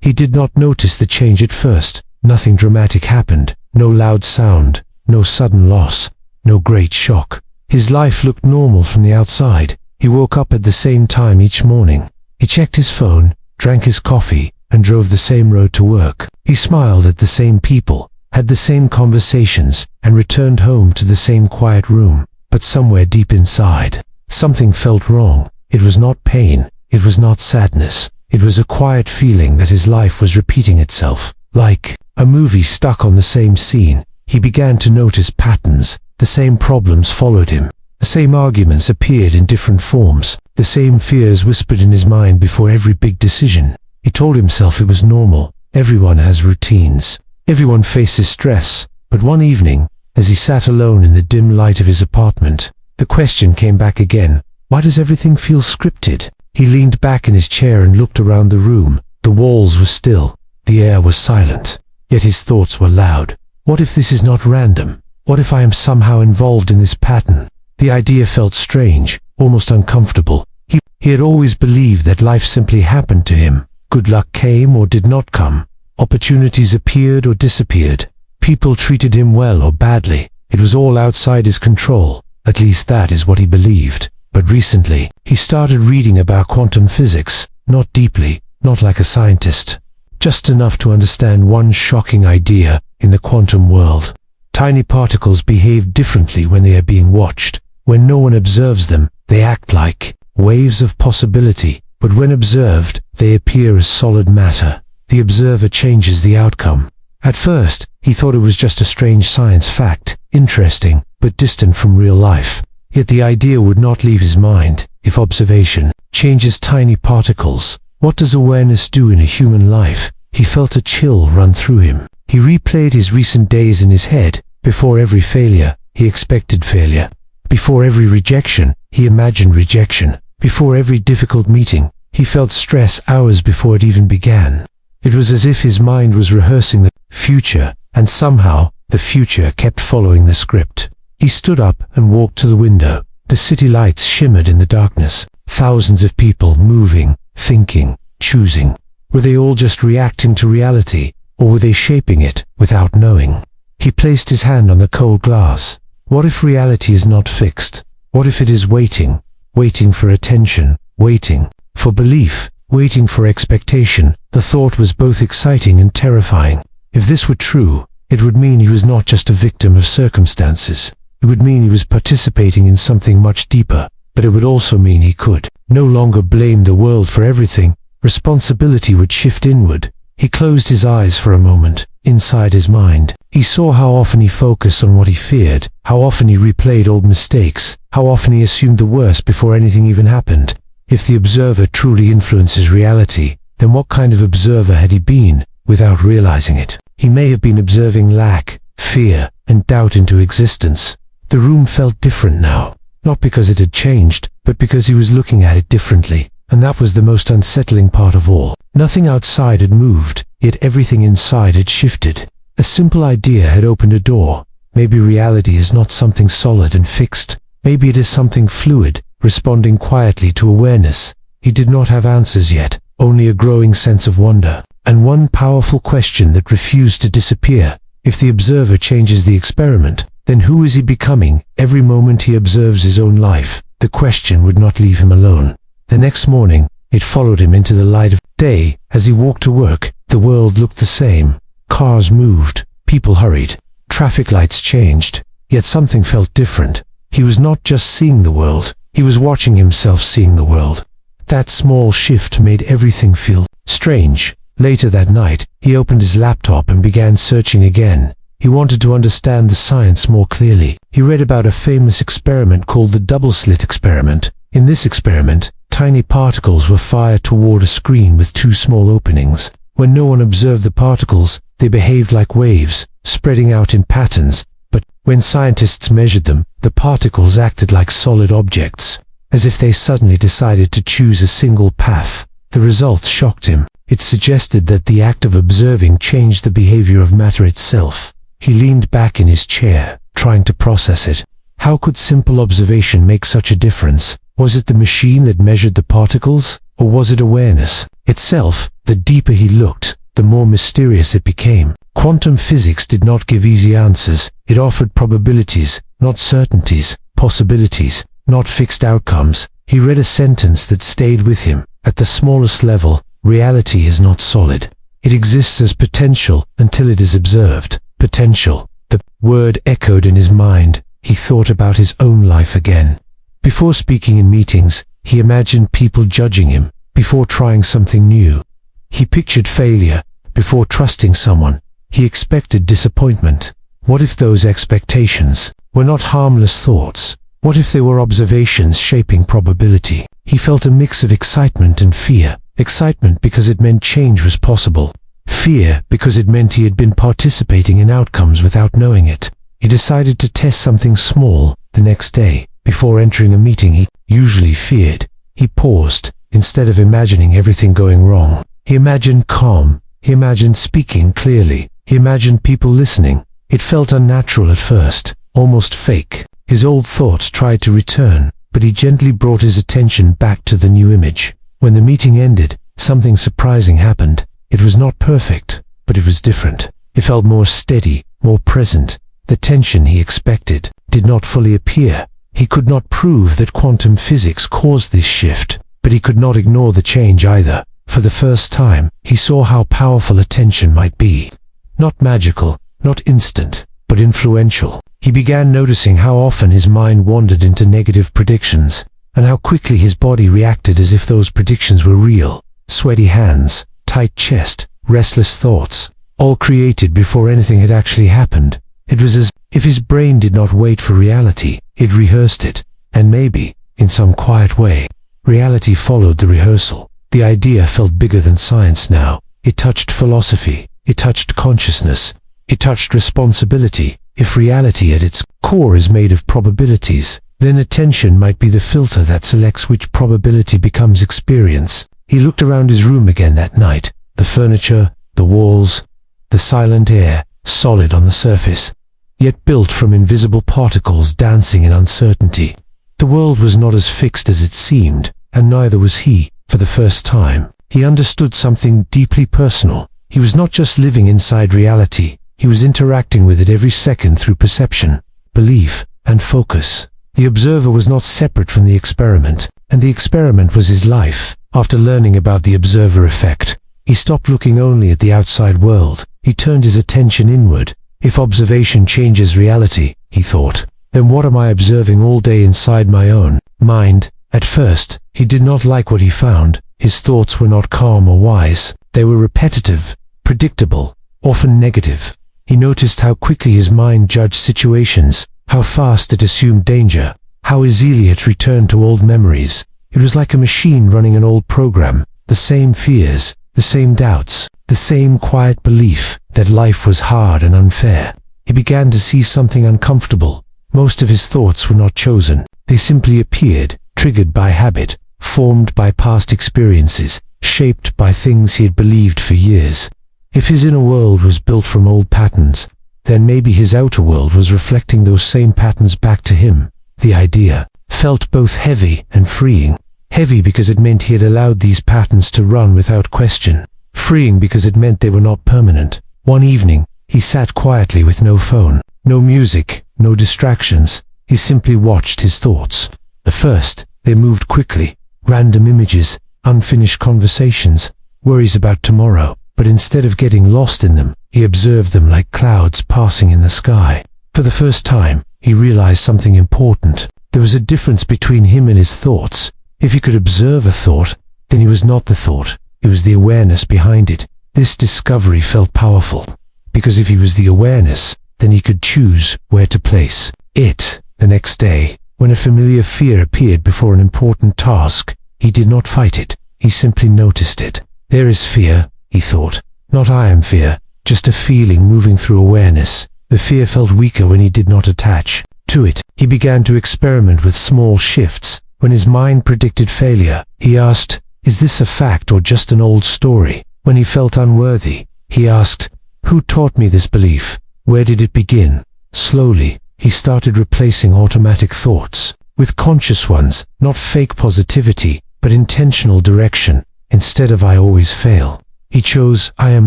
He did not notice the change at first. Nothing dramatic happened. No loud sound, no sudden loss, no great shock. His life looked normal from the outside. He woke up at the same time each morning. He checked his phone, drank his coffee, and drove the same road to work. He smiled at the same people, had the same conversations, and returned home to the same quiet room. But somewhere deep inside, something felt wrong. It was not pain. It was not sadness. It was a quiet feeling that his life was repeating itself. Like a movie stuck on the same scene. He began to notice patterns. The same problems followed him. The same arguments appeared in different forms. The same fears whispered in his mind before every big decision. He told himself it was normal. Everyone has routines. Everyone faces stress. But one evening, as he sat alone in the dim light of his apartment, the question came back again. Why does everything feel scripted? He leaned back in his chair and looked around the room. The walls were still. The air was silent. Yet his thoughts were loud. What if this is not random? What if I am somehow involved in this pattern? The idea felt strange, almost uncomfortable. He had always believed that life simply happened to him. Good luck came or did not come. Opportunities appeared or disappeared. People treated him well or badly. It was all outside his control. At least that is what he believed. But recently, he started reading about quantum physics. Not deeply, not like a scientist. Just enough to understand one shocking idea in the quantum world. Tiny particles behave differently when they are being watched. When no one observes them, they act like waves of possibility, but when observed, they appear as solid matter. The observer changes the outcome. At first, he thought it was just a strange science fact, interesting, but distant from real life. Yet the idea would not leave his mind. If observation changes tiny particles, what does awareness do in a human life? He felt a chill run through him. He replayed his recent days in his head. Before every failure, he expected failure. Before every rejection, he imagined rejection. Before every difficult meeting, he felt stress hours before it even began. It was as if his mind was rehearsing the future, and somehow, the future kept following the script. He stood up and walked to the window. The city lights shimmered in the darkness. Thousands of people moving, thinking, choosing. Were they all just reacting to reality, or were they shaping it without knowing? He placed his hand on the cold glass. What if reality is not fixed? What if it is waiting? Waiting for attention, waiting for belief, waiting for expectation. The thought was both exciting and terrifying. If this were true, it would mean he was not just a victim of circumstances. It would mean he was participating in something much deeper. But it would also mean he could no longer blame the world for everything. Responsibility would shift inward. He closed his eyes for a moment. Inside his mind, he saw how often he focused on what he feared, how often he replayed old mistakes, how often he assumed the worst before anything even happened. If the observer truly influences reality, then what kind of observer had he been, without realizing it? He may have been observing lack, fear, and doubt into existence. The room felt different now, not because it had changed, but because he was looking at it differently. And that was the most unsettling part of all. Nothing outside had moved, yet everything inside had shifted. A simple idea had opened a door. Maybe reality is not something solid and fixed. Maybe it is something fluid, responding quietly to awareness. He did not have answers yet, only a growing sense of wonder. And one powerful question that refused to disappear. If the observer changes the experiment, then who is he becoming? Every moment he observes his own life, the question would not leave him alone. The next morning, it followed him into the light of day. As he walked to work, the world looked the same. Cars moved, people hurried, traffic lights changed, yet something felt different. He was not just seeing the world, he was watching himself seeing the world. That small shift made everything feel strange. Later that night, he opened his laptop and began searching again. He wanted to understand the science more clearly. He read about a famous experiment called the double-slit experiment. In this experiment, tiny particles were fired toward a screen with two small openings. When no one observed the particles, they behaved like waves, spreading out in patterns. But when scientists measured them, the particles acted like solid objects, as if they suddenly decided to choose a single path. The results shocked him. It suggested that the act of observing changed the behavior of matter itself. He leaned back in his chair, trying to process it. How could simple observation make such a difference? Was it the machine that measured the particles, or was it awareness itself? The deeper he looked, the more mysterious it became. Quantum physics did not give easy answers. It offered probabilities, not certainties, possibilities, not fixed outcomes. He read a sentence that stayed with him. At the smallest level, reality is not solid. It exists as potential until it is observed. Potential. The word echoed in his mind. He thought about his own life again. Before speaking in meetings, he imagined people judging him. Before trying something new, he pictured failure. Before trusting someone, he expected disappointment. What if those expectations were not harmless thoughts? What if they were observations shaping probability? He felt a mix of excitement and fear. Excitement because it meant change was possible. Fear because it meant he had been participating in outcomes without knowing it. He decided to test something small the next day. Before entering a meeting he usually feared, he paused. Instead of imagining everything going wrong, he imagined calm. He imagined speaking clearly. He imagined people listening. It felt unnatural at first, almost fake. His old thoughts tried to return, but he gently brought his attention back to the new image. When the meeting ended, something surprising happened. It was not perfect, but it was different. It felt more steady, more present. The tension he expected did not fully appear. He could not prove that quantum physics caused this shift, but he could not ignore the change either. For the first time, he saw how powerful attention might be. Not magical, not instant, but influential. He began noticing how often his mind wandered into negative predictions, and how quickly his body reacted as if those predictions were real. Sweaty hands, tight chest, restless thoughts, all created before anything had actually happened. It was as if his brain did not wait for reality, it rehearsed it, and maybe, in some quiet way, reality followed the rehearsal. The idea felt bigger than science now. It touched philosophy, it touched consciousness, it touched responsibility. If reality at its core is made of probabilities, then attention might be the filter that selects which probability becomes experience. He looked around his room again that night. The furniture, the walls, the silent air, solid on the surface, yet built from invisible particles dancing in uncertainty. The world was not as fixed as it seemed, and neither was he. For the first time, he understood something deeply personal. He was not just living inside reality. He was interacting with it every second through perception, belief, and focus. The observer was not separate from the experiment, and the experiment was his life. After learning about the observer effect, he stopped looking only at the outside world. He turned his attention inward. If observation changes reality, he thought, then what am I observing all day inside my own mind? At first, he did not like what he found. His thoughts were not calm or wise. They were repetitive, predictable, often negative. He noticed how quickly his mind judged situations, how fast it assumed danger, how easily it returned to old memories. It was like a machine running an old program, the same fears, the same doubts, the same quiet belief that life was hard and unfair. He began to see something uncomfortable. Most of his thoughts were not chosen. They simply appeared, triggered by habit, formed by past experiences, shaped by things he had believed for years. If his inner world was built from old patterns, then maybe his outer world was reflecting those same patterns back to him. The idea felt both heavy and freeing. Heavy because it meant he had allowed these patterns to run without question. Freeing because it meant they were not permanent. One evening, he sat quietly with no phone, no music, no distractions. He simply watched his thoughts. At first, they moved quickly. Random images, unfinished conversations, worries about tomorrow. But instead of getting lost in them, he observed them like clouds passing in the sky. For the first time, he realized something important. There was a difference between him and his thoughts. If he could observe a thought, then he was not the thought. It was the awareness behind it. This discovery felt powerful, because if he was the awareness, then he could choose where to place it. The next day, when a familiar fear appeared before an important task, he did not fight it. He simply noticed it. There is fear, he thought. Not I am fear, just a feeling moving through awareness. The fear felt weaker when he did not attach to it. He began to experiment with small shifts. When his mind predicted failure, he asked, is this a fact or just an old story? When he felt unworthy, he asked, who taught me this belief? Where did it begin? Slowly, he started replacing automatic thoughts with conscious ones, not fake positivity, but intentional direction. Instead of I always fail, He chose, I am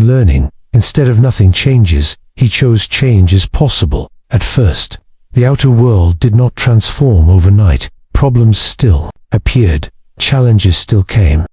learning. Instead of nothing changes, he chose change is possible. At first, the outer world did not transform overnight. Problems still appeared. Challenges still came.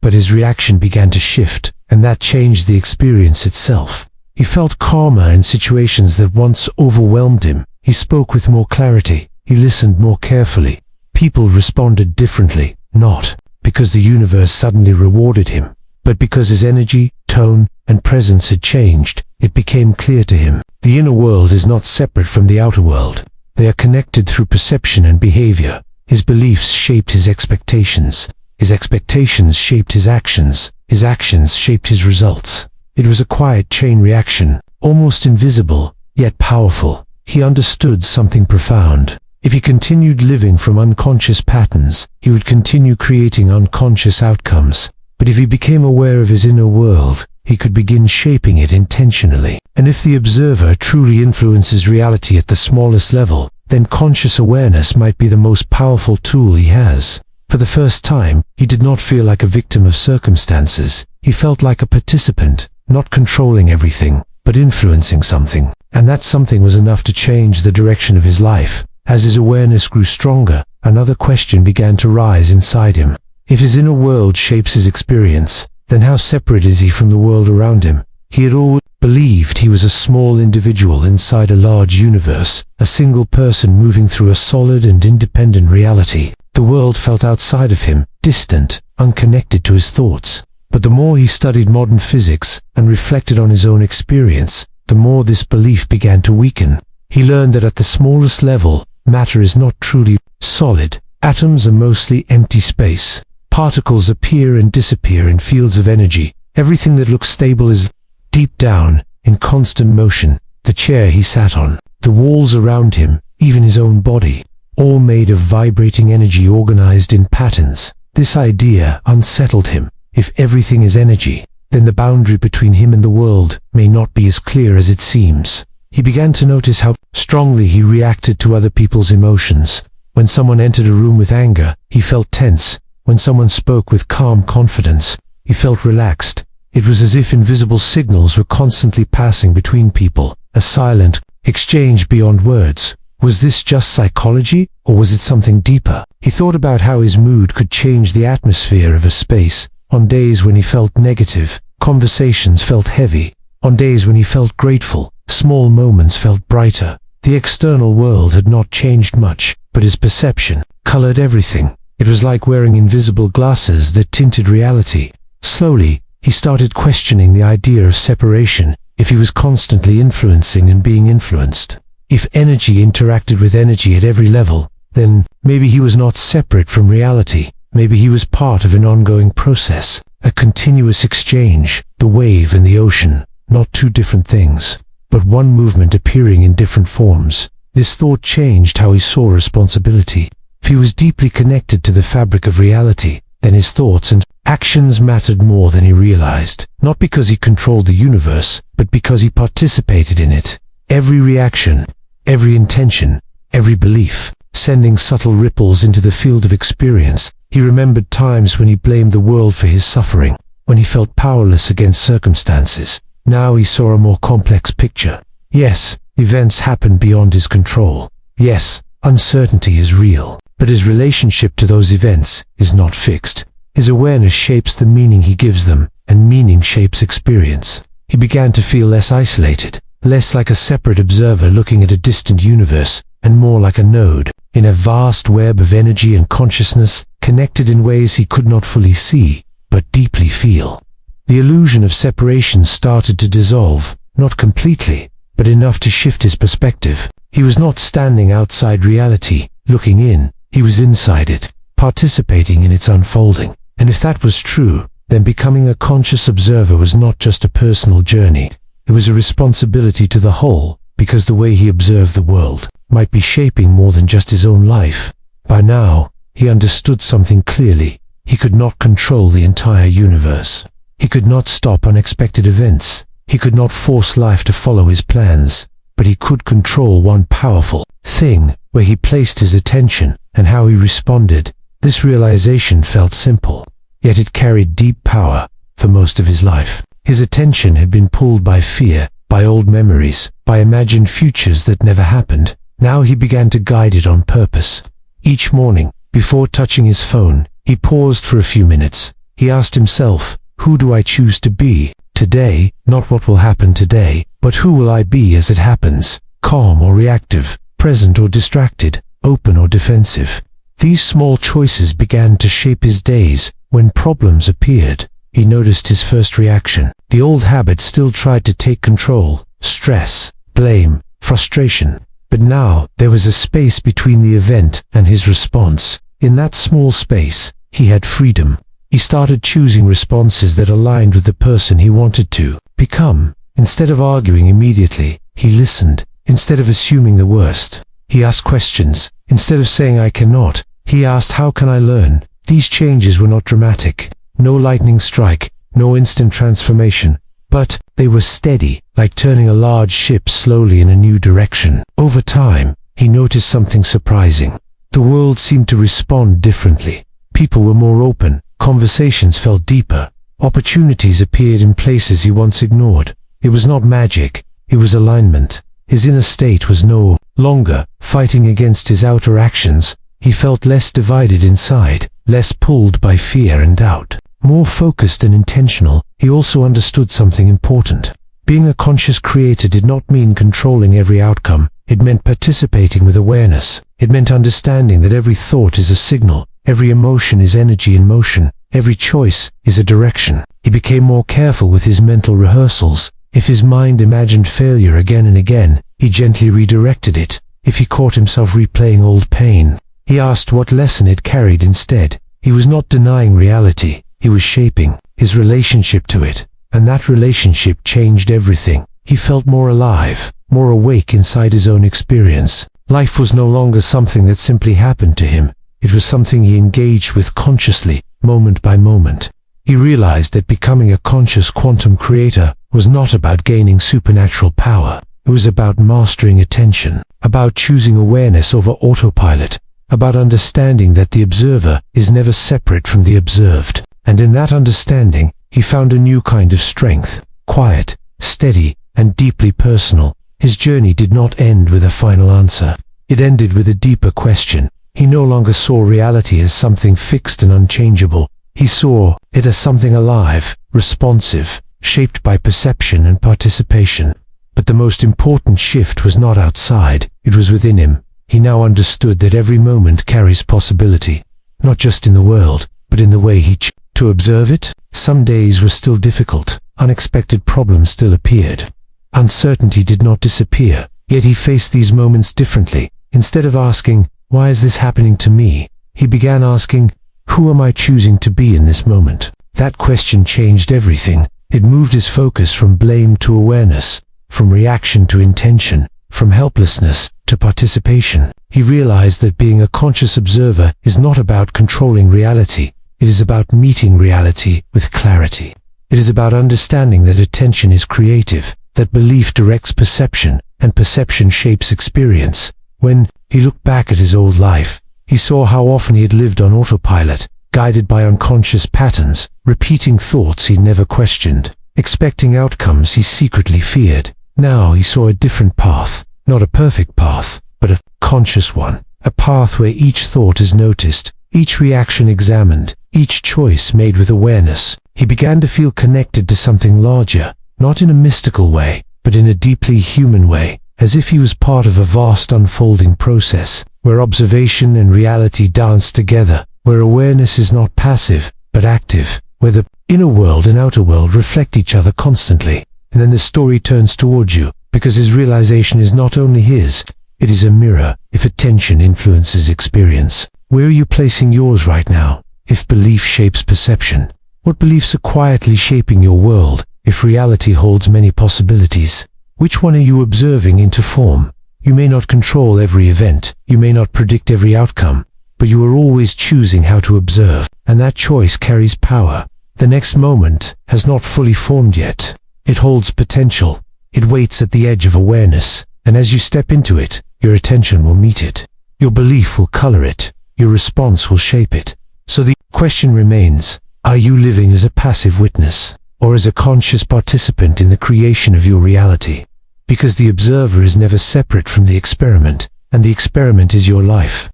But his reaction began to shift, and that changed the experience itself. He felt calmer in situations that once overwhelmed him. He spoke with more clarity. He listened more carefully. People responded differently, not because the universe suddenly rewarded him, but because his energy, tone, and presence had changed. It became clear to him. The inner world is not separate from the outer world. They are connected through perception and behavior. His beliefs shaped his expectations. His expectations shaped his actions. His actions shaped his results. It was a quiet chain reaction, almost invisible, yet powerful. He understood something profound. If he continued living from unconscious patterns, he would continue creating unconscious outcomes. But if he became aware of his inner world, he could begin shaping it intentionally. And if the observer truly influences reality at the smallest level, then conscious awareness might be the most powerful tool he has. For the first time, he did not feel like a victim of circumstances. He felt like a participant, not controlling everything, but influencing something. And that something was enough to change the direction of his life. As his awareness grew stronger, another question began to rise inside him. If his inner world shapes his experience, then how separate is he from the world around him? He had always believed he was a small individual inside a large universe, a single person moving through a solid and independent reality. The world felt outside of him, distant, unconnected to his thoughts. But the more he studied modern physics and reflected on his own experience, the more this belief began to weaken. He learned that at the smallest level, matter is not truly solid. Atoms are mostly empty space. Particles appear and disappear in fields of energy. Everything that looks stable is deep down, in constant motion. The chair he sat on, the walls around him, even his own body, all made of vibrating energy organized in patterns. This idea unsettled him. If everything is energy, then the boundary between him and the world may not be as clear as it seems. He began to notice how strongly he reacted to other people's emotions. When someone entered a room with anger, he felt tense. When someone spoke with calm confidence, he felt relaxed. It was as if invisible signals were constantly passing between people, a silent exchange beyond words. Was this just psychology, or was it something deeper? He thought about how his mood could change the atmosphere of a space. On days when he felt negative, conversations felt heavy. On days when he felt grateful, small moments felt brighter. The external world had not changed much, but his perception colored everything. It was like wearing invisible glasses that tinted reality. Slowly, he started questioning the idea of separation. If he was constantly influencing and being influenced, if energy interacted with energy at every level, then maybe he was not separate from reality. Maybe he was part of an ongoing process, a continuous exchange, the wave and the ocean, not two different things, but one movement appearing in different forms. This thought changed how he saw responsibility. If he was deeply connected to the fabric of reality, then his thoughts and actions mattered more than he realized, not because he controlled the universe, but because he participated in it. Every reaction, every intention, every belief, sending subtle ripples into the field of experience. He remembered times when he blamed the world for his suffering, when he felt powerless against circumstances. Now he saw a more complex picture. Yes, events happen beyond his control. Yes, uncertainty is real, but his relationship to those events is not fixed. His awareness shapes the meaning he gives them, and meaning shapes experience. He began to feel less isolated, less like a separate observer looking at a distant universe, and more like a node in a vast web of energy and consciousness, connected in ways he could not fully see, but deeply feel. The illusion of separation started to dissolve, not completely, but enough to shift his perspective. He was not standing outside reality, looking in. He was inside it, participating in its unfolding. And if that was true, then becoming a conscious observer was not just a personal journey. It was a responsibility to the whole, because the way he observed the world might be shaping more than just his own life. By now, he understood something clearly. He could not control the entire universe. He could not stop unexpected events. He could not force life to follow his plans. But he could control one powerful thing, where he placed his attention and how he responded. This realization felt simple, yet it carried deep power. for most of his life. His attention had been pulled by fear, by old memories, by imagined futures that never happened. Now he began to guide it on purpose. Each morning, before touching his phone, he paused for a few minutes. He asked himself, who do I choose to be today? Not what will happen today, but who will I be as it happens? Calm or reactive, present or distracted, open or defensive. These small choices began to shape his days. When problems appeared, he noticed his first reaction. The old habit still tried to take control: stress, blame, frustration. But now, there was a space between the event and his response. In that small space, he had freedom. He started choosing responses that aligned with the person he wanted to become. Instead of arguing immediately, he listened. Instead of assuming the worst, he asked questions. Instead of saying I cannot, he asked how can I learn? These changes were not dramatic. No lightning strike, no instant transformation. But they were steady, like turning a large ship slowly in a new direction. Over time, he noticed something surprising. The world seemed to respond differently. People were more open, conversations felt deeper, opportunities appeared in places he once ignored. It was not magic, it was alignment. His inner state was no longer fighting against his outer actions. He felt less divided inside, less pulled by fear and doubt. More focused and intentional. He also understood something important. Being a conscious creator did not mean controlling every outcome. It meant participating with awareness. It meant understanding that every thought is a signal, every emotion is energy in motion, every choice is a direction. He became more careful with his mental rehearsals. If his mind imagined failure again and again, he gently redirected it. If he caught himself replaying old pain, he asked what lesson it carried instead. He was not denying reality. He was shaping his relationship to it, and that relationship changed everything. He felt more alive, more awake inside his own experience. Life was no longer something that simply happened to him. It was something he engaged with consciously, moment by moment. He realized that becoming a conscious quantum creator was not about gaining supernatural power. It was about mastering attention, about choosing awareness over autopilot, about understanding that the observer is never separate from the observed. And in that understanding, he found a new kind of strength, quiet, steady, and deeply personal. His journey did not end with a final answer. It ended with a deeper question. He no longer saw reality as something fixed and unchangeable. He saw it as something alive, responsive, shaped by perception and participation. But the most important shift was not outside, it was within him. He now understood that every moment carries possibility, not just in the world, but in the way he chose to observe it. Some days were still difficult, unexpected problems still appeared. Uncertainty did not disappear, yet he faced these moments differently. Instead of asking, why is this happening to me? He began asking, who am I choosing to be in this moment? That question changed everything. It moved his focus from blame to awareness, from reaction to intention, from helplessness to participation. He realized that being a conscious observer is not about controlling reality. It is about meeting reality with clarity. It is about understanding that attention is creative, that belief directs perception, and perception shapes experience. When he looked back at his old life, he saw how often he had lived on autopilot, guided by unconscious patterns, repeating thoughts he'd never questioned, expecting outcomes he secretly feared. Now he saw a different path, not a perfect path, but a conscious one, a path where each thought is noticed, each reaction examined, each choice made with awareness. He began to feel connected to something larger, not in a mystical way, but in a deeply human way, as if he was part of a vast unfolding process, where observation and reality dance together, where awareness is not passive, but active, where the inner world and outer world reflect each other constantly. And then the story turns towards you, because his realization is not only his, it is a mirror. If attention influences experience, where are you placing yours right now? If belief shapes perception, what beliefs are quietly shaping your world? If reality holds many possibilities, which one are you observing into form? You may not control every event, you may not predict every outcome, but you are always choosing how to observe, and that choice carries power. The next moment has not fully formed yet. It holds potential. It waits at the edge of awareness, and as you step into it, your attention will meet it. Your belief will color it. Your response will shape it. So the question remains, Are you living as a passive witness, or as a conscious participant in the creation of your reality? Because the observer is never separate from the experiment, and the experiment is your life.